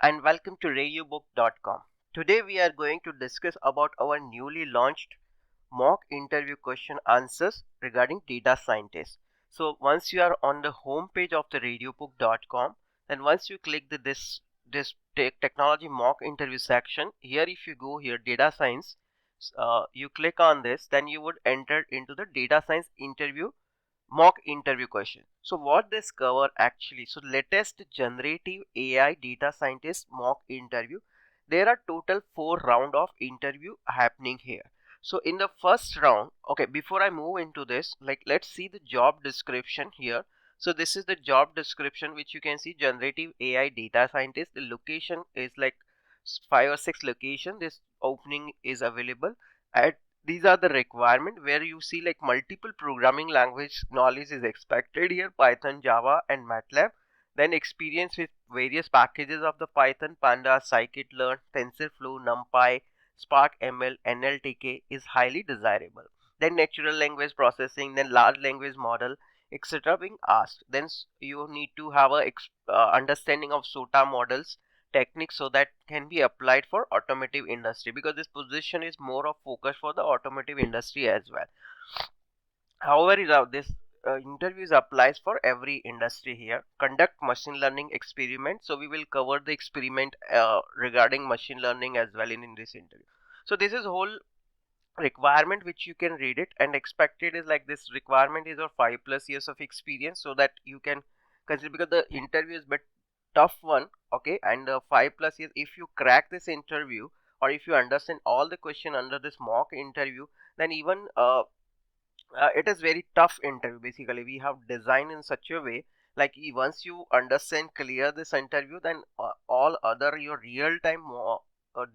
and welcome to radiobook.com. Today we are going to discuss about our newly launched mock interview question answers regarding data scientists. So once you are on the home page of the radiobook.com, then once you click technology mock interview section, here if you go here data science, you click on this, then you would enter into the data science interview mock interview question. So what this cover actually, so latest generative AI data scientist mock interview, there are total 4 round of interview happening here. So in the first round, okay, before I move into this, like let's see the job description here. So this is the job description which you can see, generative AI data scientist. The location is like 5 or 6 location this opening is available at. These are the requirement where you see like multiple programming language knowledge is expected here: Python, Java and MATLAB. Then experience with various packages of the Python, pandas, scikit-learn, TensorFlow, numpy, SparkML, NLTK is highly desirable. Then natural language processing, then large language model, etc. being asked. Then you need to have a understanding of SOTA models techniques, so that can be applied for automotive industry, because this position is more of focus for the automotive industry as well. However, this interviews applies for every industry here. Conduct machine learning experiment, so we will cover the experiment regarding machine learning as well in this interview. So this is whole requirement which you can read it, and expected is like this requirement is of 5+ years of experience, so that you can consider, because the interview is bit tough one, okay, and 5+ years, if you crack this interview or if you understand all the question under this mock interview, then even it is very tough interview. Basically we have designed in such a way like once you understand clear this interview, then all other your real time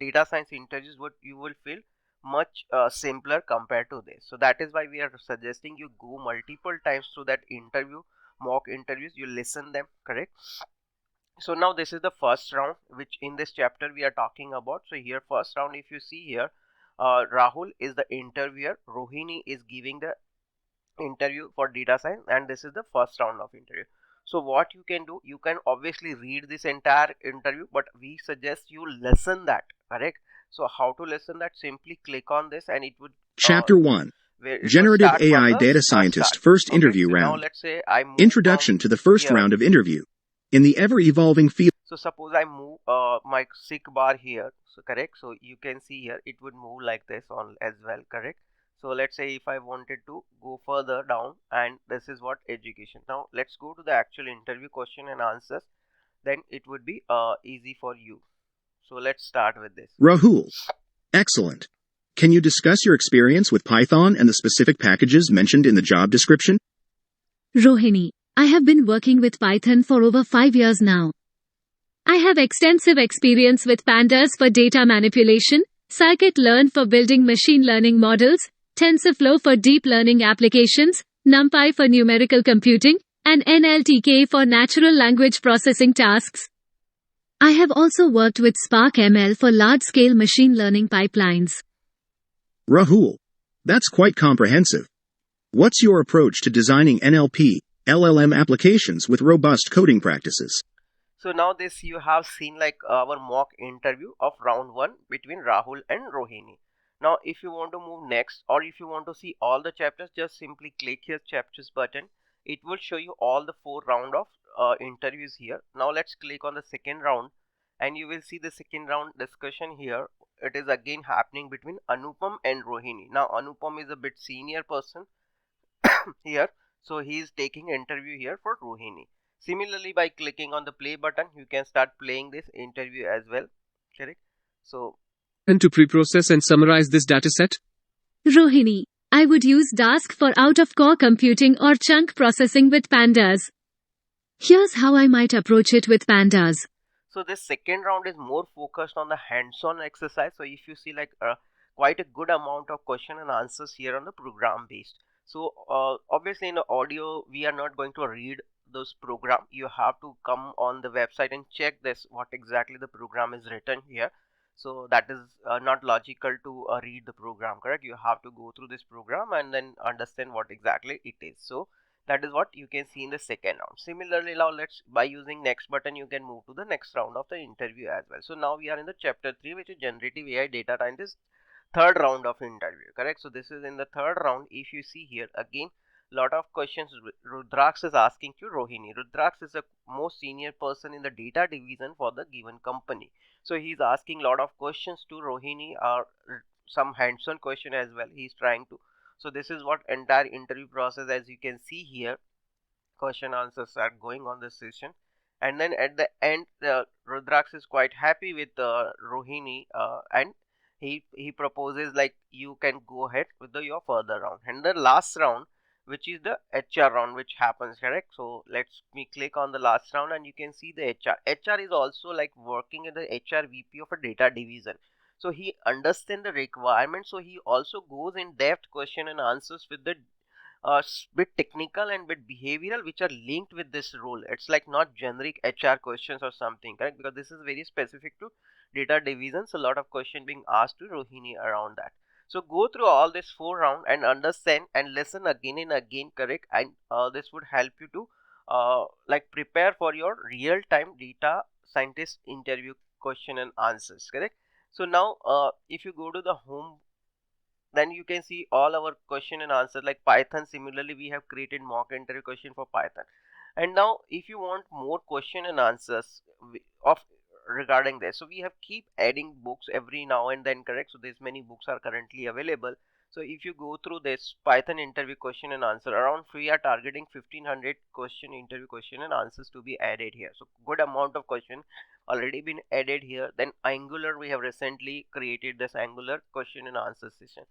data science interviews would you will feel much simpler compared to this. So that is why we are suggesting you go multiple times through that interview, mock interviews, you listen them, correct? So now this is the first round which in this chapter we are talking about. So here first round, if you see here, Rahul is the interviewer, Rohini is giving the interview for data science, and this is the first round of interview. So what you can do, you can obviously read this entire interview, but we suggest you listen that, correct? So how to listen that? Simply click on this and it would Chapter 1, where it Generative would start from AI the Data Scientist start. First Okay, Interview so now Round. let's say I move Introduction to the first here. round of interview. In the ever-evolving field. So suppose I move my seek bar here, so correct, so you can see here it would move like this on as well, correct? So let's say if I wanted to go further down, and this is what education. Now let's go to the actual interview question and answers, then it would be easy for you. So let's start with this. Rahul. Excellent. Can you discuss your experience with Python and the specific packages mentioned in the job description? Rohini, I have been working with Python for over 5 years now. I have extensive experience with pandas for data manipulation, scikit-learn for building machine learning models, TensorFlow for deep learning applications, numpy for numerical computing, and NLTK for natural language processing tasks. I have also worked with SparkML for large-scale machine learning pipelines. Rahul. That's quite comprehensive. What's your approach to designing NLP, LLM applications with robust coding practices? So now this you have seen like our mock interview of round 1 between Rahul and Rohini. Now if you want to move next, or if you want to see all the chapters, just simply click here chapters button. It will show you all the 4 round of interviews here. Now let's click on the second round and you will see the second round discussion here. It is again happening between Anupam and Rohini. Now Anupam is a bit senior person here, so he is taking interview here for Rohini. Similarly, by clicking on the play button, you can start playing this interview as well, correct? So and to pre-process and summarize this dataset? Rohini, I would use Dask for out-of-core computing or chunk processing with pandas. Here's how I might approach it with pandas. So this second round is more focused on the hands-on exercise. So if you see like quite a good amount of question and answers here on the program based. So obviously in the audio, we are not going to read those program. You have to come on the website and check this, what exactly the program is written here. So that is not logical to read the program, correct? You have to go through this program and then understand what exactly it is. So That is what you can see in the second round. Similarly, now let's, by using next button, you can move to the next round of the interview as well. So now we are in the chapter 3, which is generative AI data scientist, third round of interview, correct? So this is in the third round. If you see here again, lot of questions Rudraksh is asking to Rohini. Rudraksh is the most senior person in the data division for the given company, so he's asking lot of questions to Rohini, or some hands-on question as well he's trying to. So this is what entire interview process, as you can see here, question answers are going on this session. And then at the end, Rudraksh is quite happy with Rohini, and he proposes like you can go ahead with your further round. And the last round, which is the HR round, which happens, correct? So let's me click on the last round, and you can see the HR is also like working in the HR VP of a data division. So he understands the requirements, so he also goes in depth question and answers with the bit technical and bit behavioral, which are linked with this role. It's like not generic HR questions or something, correct? Because this is very specific to data divisions. A lot of question being asked to Rohini around that. So go through all this 4 round and understand and listen again and again, correct? And this would help you to like prepare for your real time data scientist interview question and answers, correct? So now if you go to the home, then you can see all our question and answer like Python. Similarly, we have created mock interview question for Python. And now if you want more question and answers of regarding this, so we have keep adding books every now and then, correct? So there's many books are currently available. So if you go through this Python interview question and answer, around we are targeting 1500 question interview question and answers to be added here. So good amount of question already been added here. Then Angular, we have recently created this Angular question and answer session.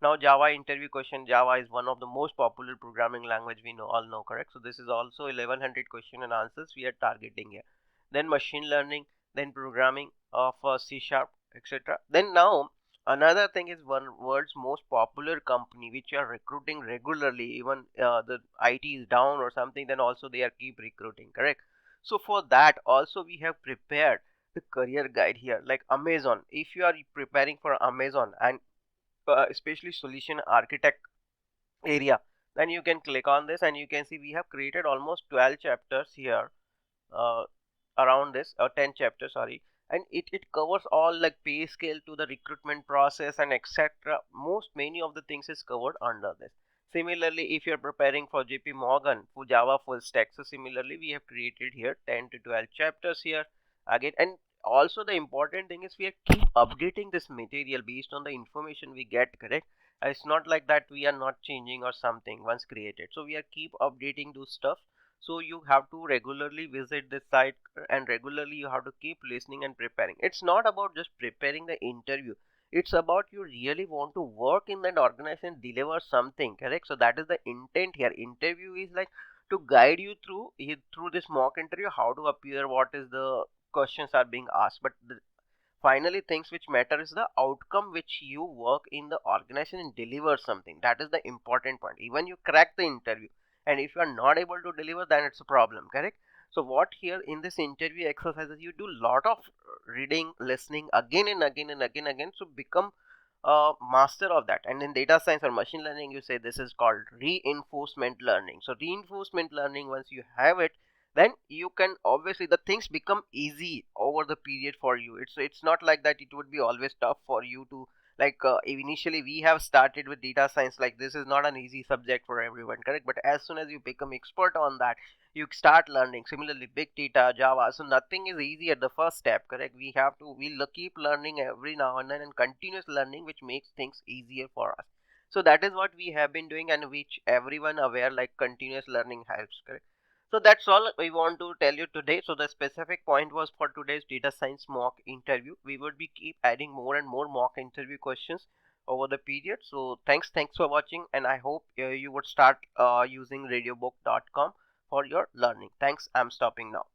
Now Java interview question. Java is one of the most popular programming language, we know all know, correct? So this is also 1100 question and answers we are targeting here. Then machine learning, then programming of C sharp, etc. Then now another thing is one world's most popular company which are recruiting regularly, even the IT is down or something, then also they are keep recruiting, correct? So for that also we have prepared the career guide here, like Amazon. If you are preparing for Amazon and especially solution architect area, then you can click on this and you can see we have created almost 12 chapters here, uh, around this, 10 chapters, sorry. And it covers all like pay scale to the recruitment process and etc. Most many of the things is covered under this. Similarly, if you're preparing for JP Morgan for Java full stack, so similarly we have created here 10 to 12 chapters here again. And also the important thing is we are keep updating this material based on the information we get, correct? It's not like that we are not changing or something once created, so we are keep updating those stuff. So you have to regularly visit this site, and regularly you have to keep listening and preparing. It's not about just preparing the interview, it's about you really want to work in that organization, deliver something, correct? So that is the intent here. Interview is like to guide you through this mock interview, how to appear, what is the questions are being asked. But finally, things which matter is the outcome which you work in the organization and deliver something. That is the important point. Even you crack the interview, and if you are not able to deliver, then it's a problem, correct? So what here in this interview exercises, you do lot of reading, listening again and again and again, so become a master of that. And in data science or machine learning, you say this is called reinforcement learning. So reinforcement learning, once you have it, then you can obviously the things become easy over the period for you. It's not like that it would be always tough for you to like initially we have started with data science, like this is not an easy subject for everyone, correct? But as soon as you become expert on that, you start learning. Similarly, big data, Java, so nothing is easy at the first step, correct? We'll keep learning every now and then, and continuous learning which makes things easier for us. So that is what we have been doing, and which everyone aware, like continuous learning helps, correct? So that's all we want to tell you today. So the specific point was for today's data science mock interview. We would be keep adding more and more mock interview questions over the period. So thanks for watching, and I hope you would start using radiobook.com for your learning. Thanks. I'm stopping now.